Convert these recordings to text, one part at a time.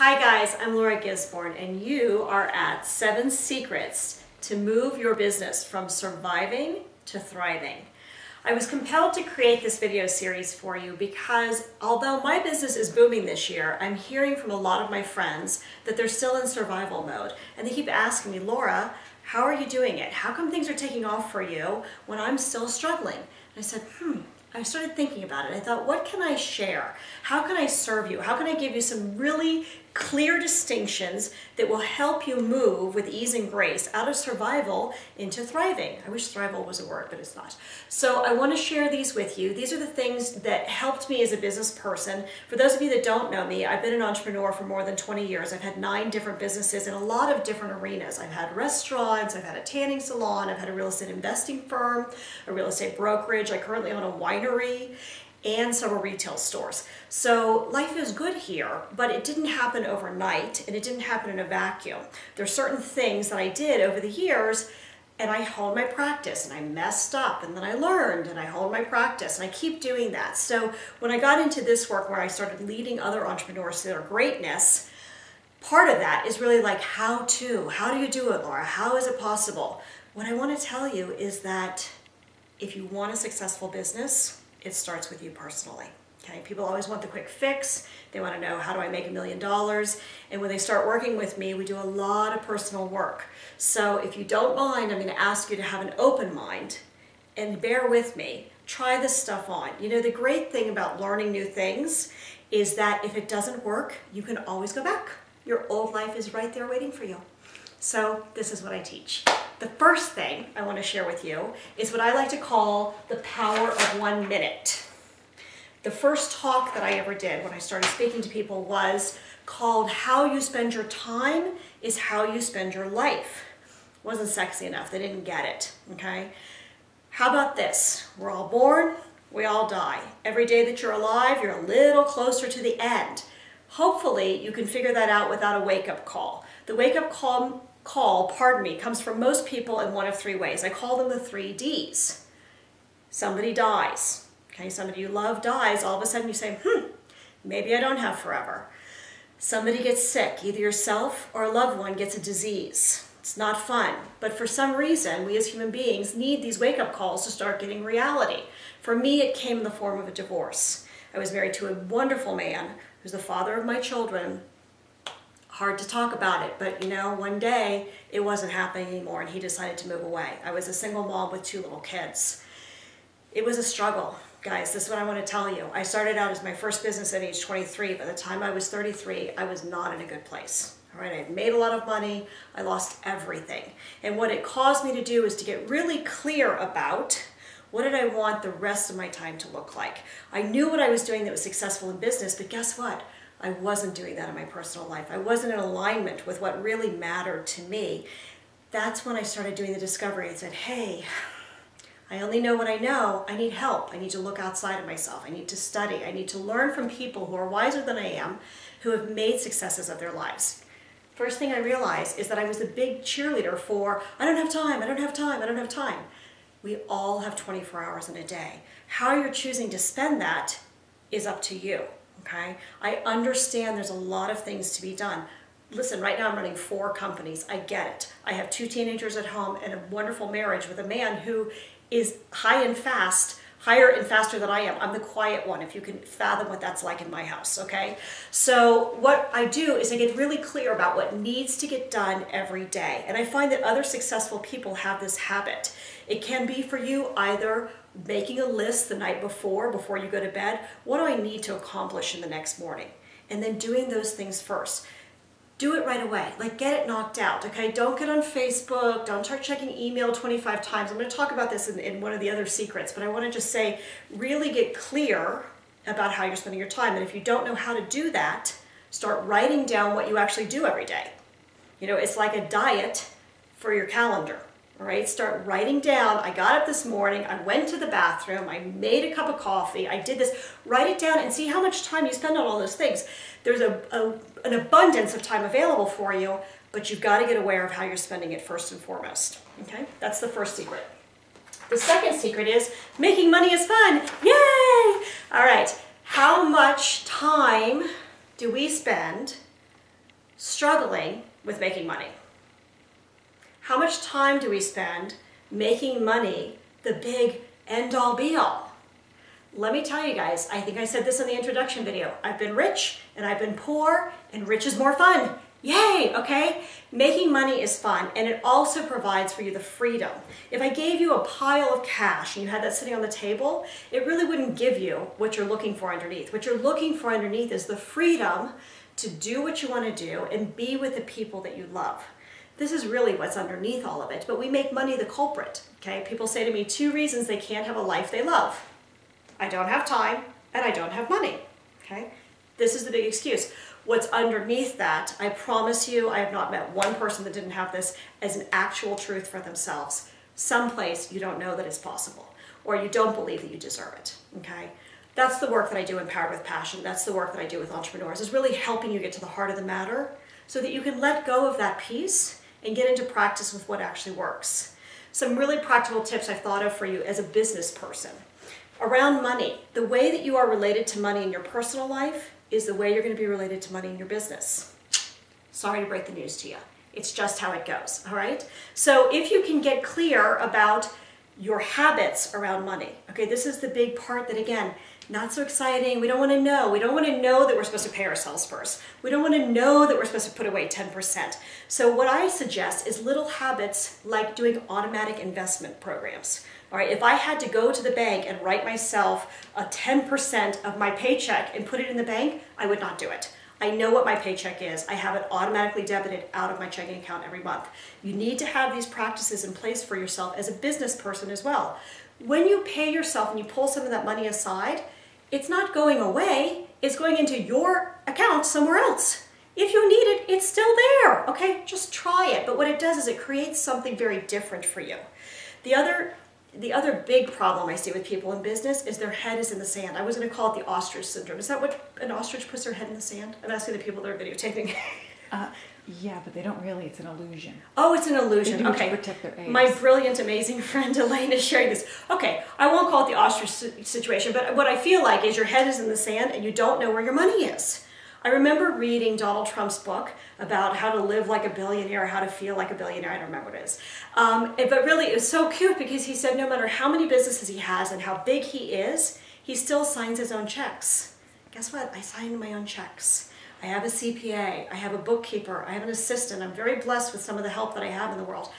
Hi guys, I'm Laura Gisborne and you are at 7 Secrets to Move Your Business from Surviving to Thriving. I was compelled to create this video series for you because although my business is booming this year, I'm hearing from a lot of my friends that they're still in survival mode. And they keep asking me, Laura, how are you doing it? How come things are taking off for you when I'm still struggling? And I said, I started thinking about it. I thought, what can I share? How can I serve you? How can I give you some really clear distinctions that will help you move with ease and grace out of survival into thriving? I wish thrival was a word, but it's not. So I want to share these with you. These are the things that helped me as a business person. For those of you that don't know me, I've been an entrepreneur for more than 20 years. I've had 9 different businesses in a lot of different arenas. I've had restaurants, I've had a tanning salon, I've had a real estate investing firm, a real estate brokerage. I currently own a winery and several retail stores. So life is good here, but it didn't happen overnight and it didn't happen in a vacuum. There are certain things that I did over the years and I honed my practice and I messed up and then I learned and I honed my practice and I keep doing that. So when I got into this work where I started leading other entrepreneurs to their greatness, part of that is really like how do you do it, Laura? How is it possible? What I want to tell you is that if you want a successful business, it starts with you personally. Okay, people always want the quick fix. They want to know, how do I make $1 million? And when they start working with me, we do a lot of personal work. So if you don't mind, I'm going to ask you to have an open mind and bear with me. Try this stuff on. You know, the great thing about learning new things is that if it doesn't work, you can always go back. Your old life is right there waiting for you. So this is what I teach. The first thing I want to share with you is what I like to call the power of 1 minute. The first talk that I ever did when I started speaking to people was called How You Spend Your Time is How You Spend Your Life. It wasn't sexy enough. They didn't get it. Okay? How about this? We're all born, we all die. Every day that you're alive, you're a little closer to the end. Hopefully, you can figure that out without a wake-up call. The wake-up call, comes from most people in one of 3 ways. I call them the 3 Ds. Somebody dies. Okay, somebody you love dies. All of a sudden you say, maybe I don't have forever. Somebody gets sick. Either yourself or a loved one gets a disease. It's not fun. But for some reason, we as human beings need these wake-up calls to start getting reality. For me, it came in the form of a divorce. I was married to a wonderful man who's the father of my children. Hard to talk about it, but you know, one day it wasn't happening anymore and he decided to move away. I was a single mom with 2 little kids. It was a struggle, guys. This is what I want to tell you. I started out as my first business at age 23. By the time I was 33, I was not in a good place. All right, I had made a lot of money. I lost everything. And what it caused me to do is to get really clear about what did I want the rest of my time to look like. I knew what I was doing that was successful in business, but guess what? I wasn't doing that in my personal life. I wasn't in alignment with what really mattered to me. That's when I started doing the discovery and said, hey, I only know what I know. I need help. I need to look outside of myself. I need to study. I need to learn from people who are wiser than I am, who have made successes of their lives. First thing I realized is that I was the big cheerleader for, I don't have time, I don't have time, I don't have time. We all have 24 hours in a day. How you're choosing to spend that is up to you. Okay, I understand there's a lot of things to be done. Listen, right now I'm running 4 companies. I get it. I have 2 teenagers at home and a wonderful marriage with a man who is higher and faster than I am. I'm the quiet one, if you can fathom what that's like in my house, okay? So what I do is I get really clear about what needs to get done every day. And I find that other successful people have this habit. It can be for you either making a list the night before you go to bed. What do I need to accomplish in the next morning? And then doing those things first. Do it right away. Like, get it knocked out, okay? Don't get on Facebook. Don't start checking email 25 times. I'm going to talk about this in one of the other secrets, but I want to just say, really get clear about how you're spending your time. And if you don't know how to do that, start writing down what you actually do every day. You know, it's like a diet for your calendar. All right, start writing down, I got up this morning, I went to the bathroom, I made a cup of coffee, I did this. Write it down and see how much time you spend on all those things. There's an abundance of time available for you, but you've got to get aware of how you're spending it first and foremost. Okay, that's the first secret. The second secret is making money is fun. Yay! All right, how much time do we spend struggling with making money? How much time do we spend making money the big end-all be-all? Let me tell you guys, I think I said this in the introduction video. I've been rich and I've been poor, and rich is more fun. Yay, okay? Making money is fun, and it also provides for you the freedom. If I gave you a pile of cash and you had that sitting on the table, it really wouldn't give you what you're looking for underneath. What you're looking for underneath is the freedom to do what you want to do and be with the people that you love. This is really what's underneath all of it, but we make money the culprit, okay? People say to me 2 reasons they can't have a life they love. I don't have time, and I don't have money, okay? This is the big excuse. What's underneath that, I promise you, I have not met one person that didn't have this as an actual truth for themselves. Someplace you don't know that it's possible, or you don't believe that you deserve it, okay? That's the work that I do in Powered with Passion. That's the work that I do with entrepreneurs, is really helping you get to the heart of the matter so that you can let go of that piece and get into practice with what actually works. Some really practical tips I've thought of for you as a business person. Around money, the way that you are related to money in your personal life is the way you're going to be related to money in your business. Sorry to break the news to you. It's just how it goes, all right? So if you can get clear about your habits around money, okay, this is the big part that, again, not so exciting. We don't want to know. We don't want to know that we're supposed to pay ourselves first. We don't want to know that we're supposed to put away 10%. So what I suggest is little habits like doing automatic investment programs. All right, if I had to go to the bank and write myself a 10% of my paycheck and put it in the bank, I would not do it. I know what my paycheck is. I have it automatically debited out of my checking account every month. You need to have these practices in place for yourself as a business person as well. When you pay yourself and you pull some of that money aside, it's not going away. It's going into your account somewhere else. If you need it, it's still there, okay? Just try it. But what it does is it creates something very different for you. The other big problem I see with people in business is their head is in the sand. I was going to call it the ostrich syndrome. Is that what an ostrich puts their head in the sand? I'm asking the people that are videotaping. Yeah, but they don't really. It's an illusion. Oh, it's an illusion. They do it okay. to protect their eggs. My brilliant, amazing friend Elaine is sharing this. Okay, I won't call it the ostrich situation, but what I feel like is your head is in the sand and you don't know where your money is. I remember reading Donald Trump's book about how to live like a billionaire, how to feel like a billionaire. I don't remember what it is. But really, it was so cute because he said no matter how many businesses he has and how big he is, he still signs his own checks. Guess what? I sign my own checks. I have a CPA, I have a bookkeeper, I have an assistant. I'm very blessed with some of the help that I have in the world.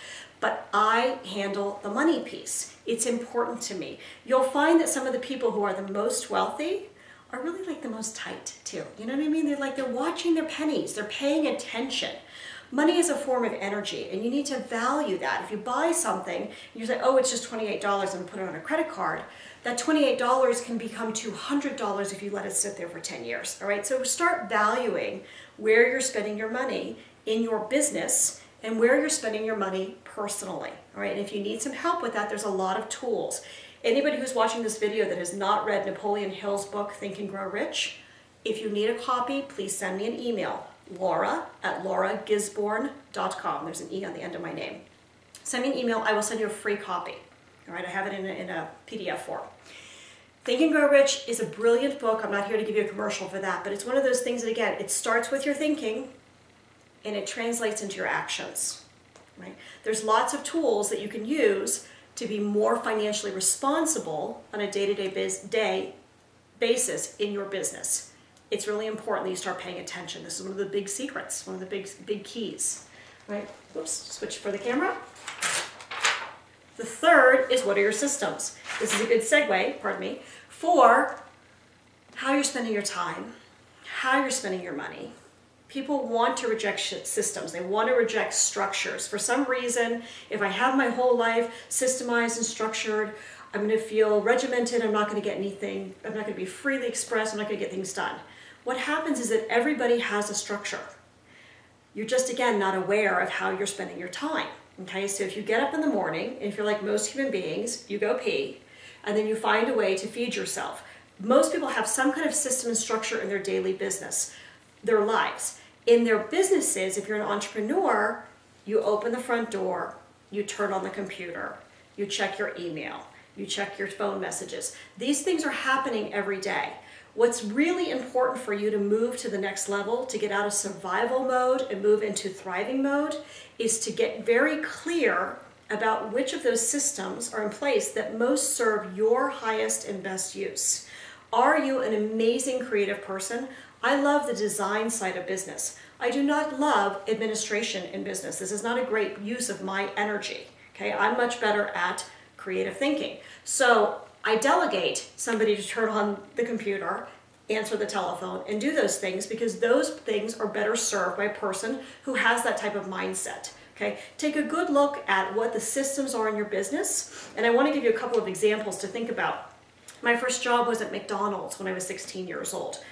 But I handle the money piece. It's important to me. You'll find that some of the people who are the most wealthy are really like the most tight too. You know what I mean? They're watching their pennies. They're paying attention. Money is a form of energy, and you need to value that. If you buy something, and you say, oh, it's just $28 and put it on a credit card, that $28 can become $200 if you let it sit there for 10 years, all right? So start valuing where you're spending your money in your business and where you're spending your money personally, all right? And if you need some help with that, there's a lot of tools. Anybody who's watching this video that has not read Napoleon Hill's book, Think and Grow Rich, if you need a copy, please send me an email, laura@lauragisborne.com. There's an E on the end of my name. Send me an email, I will send you a free copy. All right, I have it in a PDF form. Think and Grow Rich is a brilliant book. I'm not here to give you a commercial for that, but it's one of those things that, again, it starts with your thinking and it translates into your actions, right? There's lots of tools that you can use to be more financially responsible on a day-to-day basis in your business. It's really important that you start paying attention. This is one of the big secrets, one of the big keys, right? Oops, switch for the camera. The third is, what are your systems? This is a good segue, pardon me, for how you're spending your time, how you're spending your money. People want to reject systems. They want to reject structures. For some reason, if I have my whole life systemized and structured, I'm going to feel regimented. I'm not going to get anything. I'm not going to be freely expressed. I'm not going to get things done. What happens is that everybody has a structure. You're just, again, not aware of how you're spending your time. Okay, so if you get up in the morning, and if you're like most human beings, you go pee, and then you find a way to feed yourself. Most people have some kind of system and structure in their daily business, their lives. In their businesses, if you're an entrepreneur, you open the front door, you turn on the computer, you check your email, you check your phone messages. These things are happening every day. What's really important for you to move to the next level, to get out of survival mode and move into thriving mode, is to get very clear about which of those systems are in place that most serve your highest and best use. Are you an amazing creative person? I love the design side of business. I do not love administration in business. This is not a great use of my energy. Okay, I'm much better at creative thinking. So I delegate somebody to turn on the computer, answer the telephone, and do those things because those things are better served by a person who has that type of mindset. Okay, take a good look at what the systems are in your business, and I want to give you a couple of examples to think about. My first job was at McDonald's when I was 16 years old.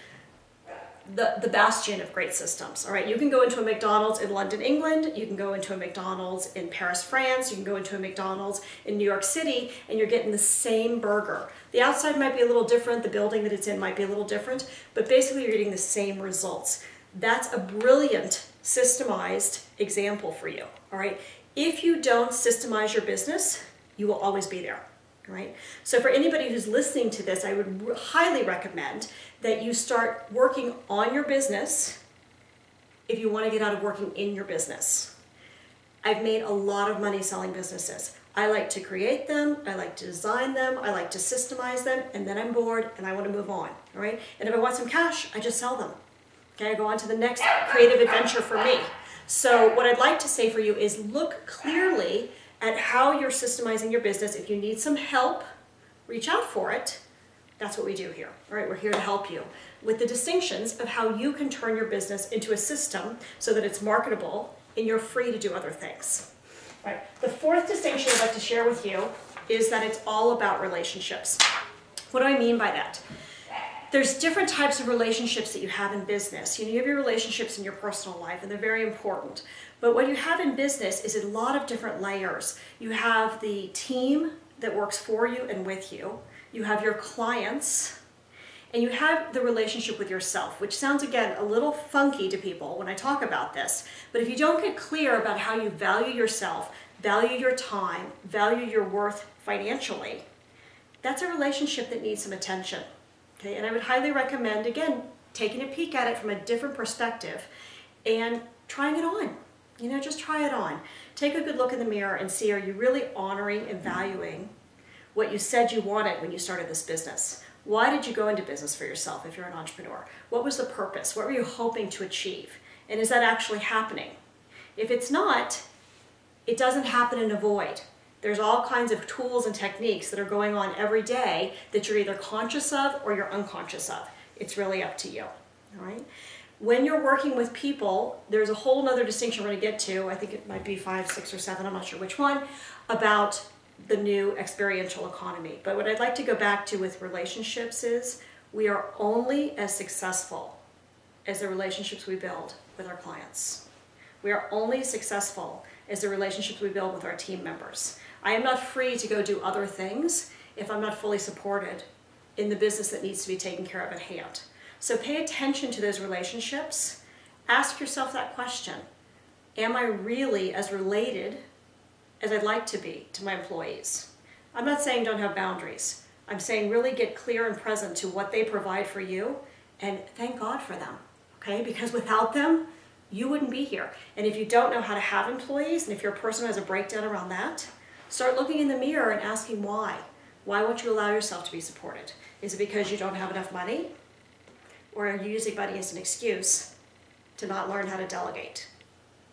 The bastion of great systems. All right, you can go into a McDonald's in London, England, you can go into a McDonald's in Paris, France, you can go into a McDonald's in New York City, and you're getting the same burger. The outside might be a little different, the building that it's in might be a little different, but basically you're getting the same results. That's a brilliant systemized example for you. All right, if you don't systemize your business, you will always be there. Right? So for anybody who's listening to this, I would highly recommend that you start working on your business if you want to get out of working in your business. I've made a lot of money selling businesses. I like to create them, I like to design them, I like to systemize them, and then I'm bored and I want to move on. All right? And if I want some cash, I just sell them. Okay, I go on to the next creative adventure for me. So what I'd like to say for you is look clearly at how you're systemizing your business. If you need some help, reach out for it. That's what we do here. All right, we're here to help you with the distinctions of how you can turn your business into a system so that it's marketable and you're free to do other things. All right, the fourth distinction I'd like to share with you is that it's all about relationships. What do I mean by that? There's different types of relationships that you have in business. You know, you have your relationships in your personal life, and they're very important. But what you have in business is a lot of different layers. You have the team that works for you and with you. You have your clients, and you have the relationship with yourself, which sounds, again, a little funky to people when I talk about this. But if you don't get clear about how you value yourself, value your time, value your worth financially, that's a relationship that needs some attention. Okay, and I would highly recommend, again, taking a peek at it from a different perspective and trying it on. You know, just try it on. Take a good look in the mirror and see, are you really honoring and valuing what you said you wanted when you started this business? Why did you go into business for yourself if you're an entrepreneur? What was the purpose? What were you hoping to achieve? And is that actually happening? If it's not, it doesn't happen in a void. There's all kinds of tools and techniques that are going on every day that you're either conscious of or you're unconscious of. It's really up to you, all right? When you're working with people, there's a whole nother distinction we're going to get to. I think it might be 5, 6, or 7, I'm not sure which one, about the new experiential economy. But what I'd like to go back to with relationships is we are only as successful as the relationships we build with our clients. We are only as successful as the relationships we build with our team members. I am not free to go do other things if I'm not fully supported in the business that needs to be taken care of at hand. So pay attention to those relationships. Ask yourself that question. Am I really as related as I'd like to be to my employees? I'm not saying don't have boundaries. I'm saying really get clear and present to what they provide for you and thank God for them, okay? Because without them, you wouldn't be here. And if you don't know how to have employees, and if you're a person who has a breakdown around that, start looking in the mirror and asking why. Why won't you allow yourself to be supported? Is it because you don't have enough money? Or are you using money as an excuse to not learn how to delegate?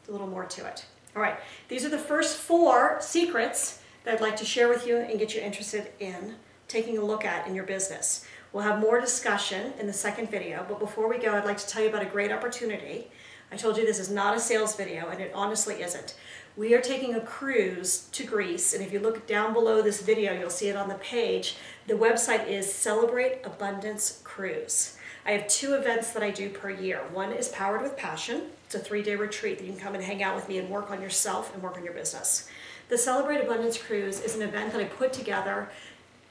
A little more to it. All right, these are the first 4 secrets that I'd like to share with you and get you interested in taking a look at in your business. We'll have more discussion in the second video, but before we go, I'd like to tell you about a great opportunity. I told you this is not a sales video, and it honestly isn't. We are taking a cruise to Greece, and if you look down below this video, you'll see it on the page. The website is Celebrate Abundance Cruise. I have 2 events that I do per year. One is Powered with Passion. It's a 3-day retreat that you can come and hang out with me and work on yourself and work on your business. The Celebrate Abundance Cruise is an event that I put together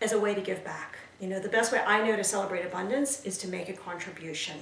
as a way to give back. You know, the best way I know to celebrate abundance is to make a contribution.